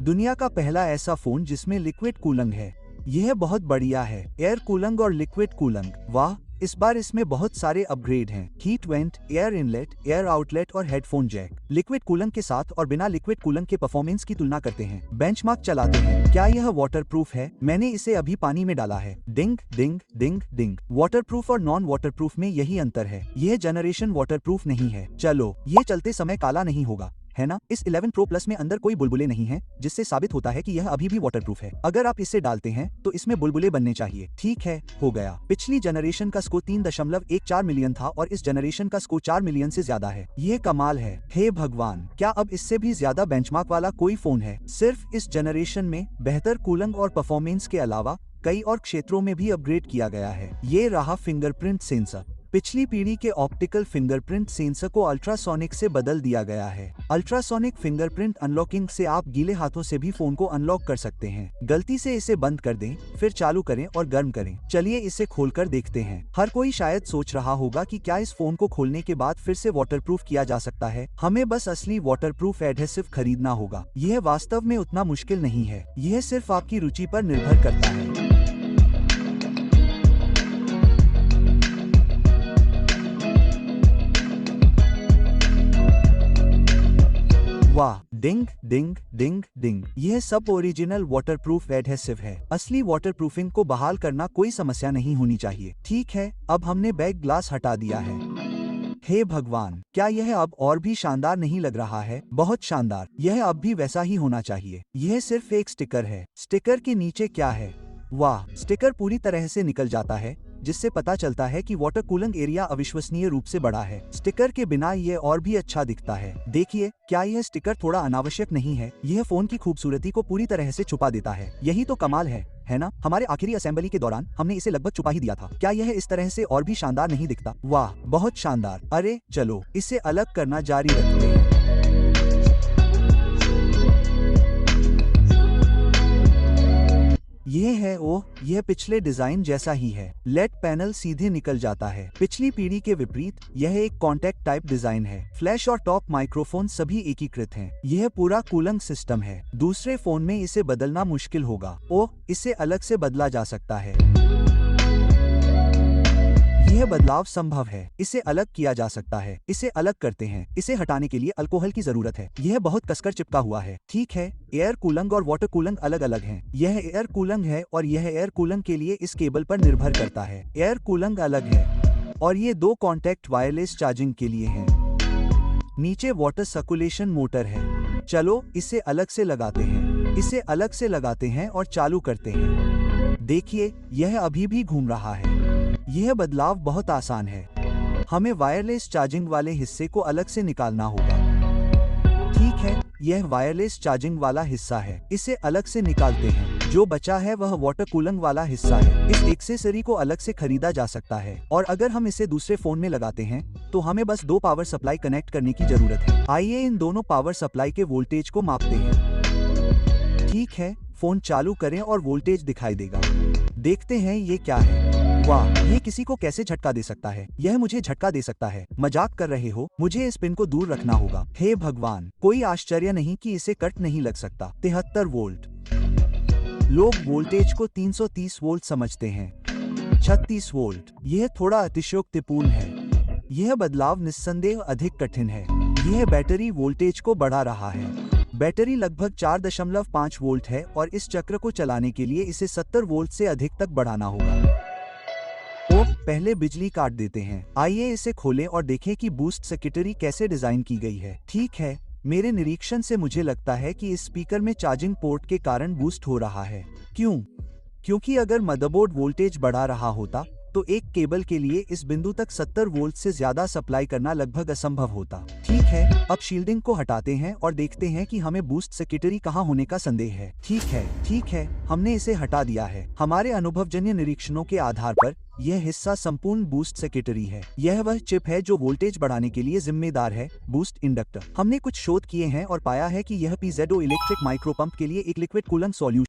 दुनिया का पहला ऐसा फोन जिसमें लिक्विड कूलिंग है। यह बहुत बढ़िया है। एयर कूलिंग और लिक्विड कूलिंग, वाह, इस बार इसमें बहुत सारे अपग्रेड हैं। Heat went, air inlet, air outlet और हेडफोन जैक। लिक्विड कूलिंग के साथ और बिना लिक्विड कूलिंग के परफॉर्मेंस की तुलना करते हैं, बेंचमार्क चलाते हैं। क्या यह वाटरप्रूफ है? मैंने इसे अभी पानी में डाला है। डिंग डिंग डिंग डिंग। वाटरप्रूफ और नॉन वाटरप्रूफ में यही अंतर है। यह जनरेशन वाटरप्रूफ नहीं है। चलो, ये चलते समय काला नहीं होगा, है ना? इस 11 Pro Plus में अंदर कोई बुलबुले नहीं हैं, जिससे साबित होता है कि यह अभी भी वाटरप्रूफ है। अगर आप इसे डालते हैं तो इसमें बुलबुले बनने चाहिए। ठीक है, हो गया। पिछली जनरेशन का स्कोर 3.14 मिलियन था और इस जनरेशन का स्कोर 4 मिलियन से ज्यादा है। ये कमाल है। हे भगवान, क्या अब इससे भी ज्यादा बेंचमार्क वाला कोई फोन है? सिर्फ इस जनरेशन में बेहतर कूलिंग और परफॉर्मेंस के अलावा कई और क्षेत्रों में भी अपग्रेड किया गया है। ये रहा फिंगरप्रिंट सेंसर। पिछली पीढ़ी के ऑप्टिकल फिंगरप्रिंट सेंसर को अल्ट्रासोनिक से बदल दिया गया है। अल्ट्रासोनिक फिंगरप्रिंट अनलॉकिंग से आप गीले हाथों से भी फोन को अनलॉक कर सकते हैं। गलती से इसे बंद कर दें, फिर चालू करें और गर्म करें। चलिए इसे खोलकर देखते हैं। हर कोई शायद सोच रहा होगा कि क्या इस फोन को खोलने के बाद फिर से वाटरप्रूफ किया जा सकता है? हमें बस असली वाटरप्रूफ एडहेसिव खरीदना होगा। यह वास्तव में उतना मुश्किल नहीं है। यह सिर्फ आपकी रुचि पर निर्भर करता है। वाह, डिंग डिंग डिंग डिंग। यह सब ओरिजिनल वाटरप्रूफ एडहेसिव है। असली वाटरप्रूफिंग को बहाल करना कोई समस्या नहीं होनी चाहिए। ठीक है, अब हमने बैक ग्लास हटा दिया है। हे भगवान, क्या यह अब और भी शानदार नहीं लग रहा है? बहुत शानदार। यह अब भी वैसा ही होना चाहिए। यह सिर्फ एक स्टिकर है। स्टिकर के नीचे क्या है? वाह, स्टिकर पूरी तरह से निकल जाता है, जिससे पता चलता है कि वाटर कूलिंग एरिया अविश्वसनीय रूप से बड़ा है। स्टिकर के बिना ये और भी अच्छा दिखता है। देखिए, क्या यह स्टिकर थोड़ा अनावश्यक नहीं है? यह फोन की खूबसूरती को पूरी तरह से छुपा देता है। यही तो कमाल है ना? हमारे आखिरी असेंबली के दौरान हमने इसे लगभग छुपा ही दिया था। क्या यह इस तरह से और भी शानदार नहीं दिखता? वाह, बहुत शानदार। अरे चलो, इसे अलग करना जारी रखते हैं। यह है, ओह, यह पिछले डिजाइन जैसा ही है। लेड पैनल सीधे निकल जाता है। पिछली पीढ़ी के विपरीत यह एक कॉन्टैक्ट टाइप डिजाइन है। फ्लैश और टॉप माइक्रोफोन सभी एकीकृत हैं। यह पूरा कूलिंग सिस्टम है। दूसरे फोन में इसे बदलना मुश्किल होगा। ओह, इसे अलग से बदला जा सकता है। यह बदलाव संभव है। इसे अलग किया जा सकता है। इसे अलग करते हैं। इसे हटाने के लिए अल्कोहल की जरूरत है। यह बहुत कसकर चिपका हुआ है। ठीक है, एयर कूलिंग और वाटर कूलिंग अलग अलग हैं। यह एयर कूलिंग है और यह एयर कूलिंग के लिए इस केबल पर निर्भर करता है। एयर कूलिंग अलग है और ये दो कॉन्टैक्ट वायरलेस चार्जिंग के लिए हैं। नीचे वाटर सर्कुलेशन मोटर है। चलो, इसे अलग से लगाते हैं। इसे अलग से लगाते हैं और चालू करते हैं। देखिए, यह अभी भी घूम रहा है। यह बदलाव बहुत आसान है। हमें वायरलेस चार्जिंग वाले हिस्से को अलग से निकालना होगा। ठीक है, यह वायरलेस चार्जिंग वाला हिस्सा है। इसे अलग से निकालते हैं। जो बचा है वह वाटर कूलिंग वाला हिस्सा है। इस एक्सेसरी को अलग से खरीदा जा सकता है और अगर हम इसे दूसरे फोन में लगाते हैं तो हमें बस दो पावर सप्लाई कनेक्ट करने की जरूरत है। आइए इन दोनों पावर सप्लाई के वोल्टेज को मापते हैं। ठीक है, फोन चालू करें और वोल्टेज दिखाई देगा। देखते हैं ये क्या है। वाह, ये किसी को कैसे झटका दे सकता है? यह मुझे झटका दे सकता है। मजाक कर रहे हो? मुझे इस पिन को दूर रखना होगा। हे भगवान, कोई आश्चर्य नहीं कि इसे कट नहीं लग सकता। 73 वोल्ट। लोग वोल्टेज को 330 वोल्ट समझते हैं। 36 वोल्ट। यह थोड़ा अतिशयोक्तिपूर्ण है। यह बदलाव निस्संदेह अधिक कठिन है। यह बैटरी वोल्टेज को बढ़ा रहा है। बैटरी लगभग 4.5 वोल्ट है और इस चक्र को चलाने के लिए इसे 70 वोल्ट से अधिक तक बढ़ाना होगा। पहले बिजली काट देते हैं। आइए इसे खोलें और देखें कि बूस्ट सर्किटरी कैसे डिजाइन की गई है। ठीक है, मेरे निरीक्षण से मुझे लगता है कि इस स्पीकर में चार्जिंग पोर्ट के कारण बूस्ट हो रहा है। क्यों? क्योंकि अगर मदरबोर्ड वोल्टेज बढ़ा रहा होता तो एक केबल के लिए इस बिंदु तक 70 वोल्ट से ज्यादा सप्लाई करना लगभग असंभव होता। ठीक है, अब शील्डिंग को हटाते हैं और देखते हैं कि हमें बूस्ट सर्किटरी कहाँ होने का संदेह है। ठीक है, हमने इसे हटा दिया है। हमारे अनुभवजन्य निरीक्षणों के आधार पर यह हिस्सा संपूर्ण बूस्ट सर्किटरी है। यह वह चिप है जो वोल्टेज बढ़ाने के लिए जिम्मेदार है, बूस्ट इंडक्टर। हमने कुछ शोध किए हैं और पाया है कि यह पीजेडो इलेक्ट्रिक माइक्रोपंप के लिए एक लिक्विड कूलिंग सॉल्यूशन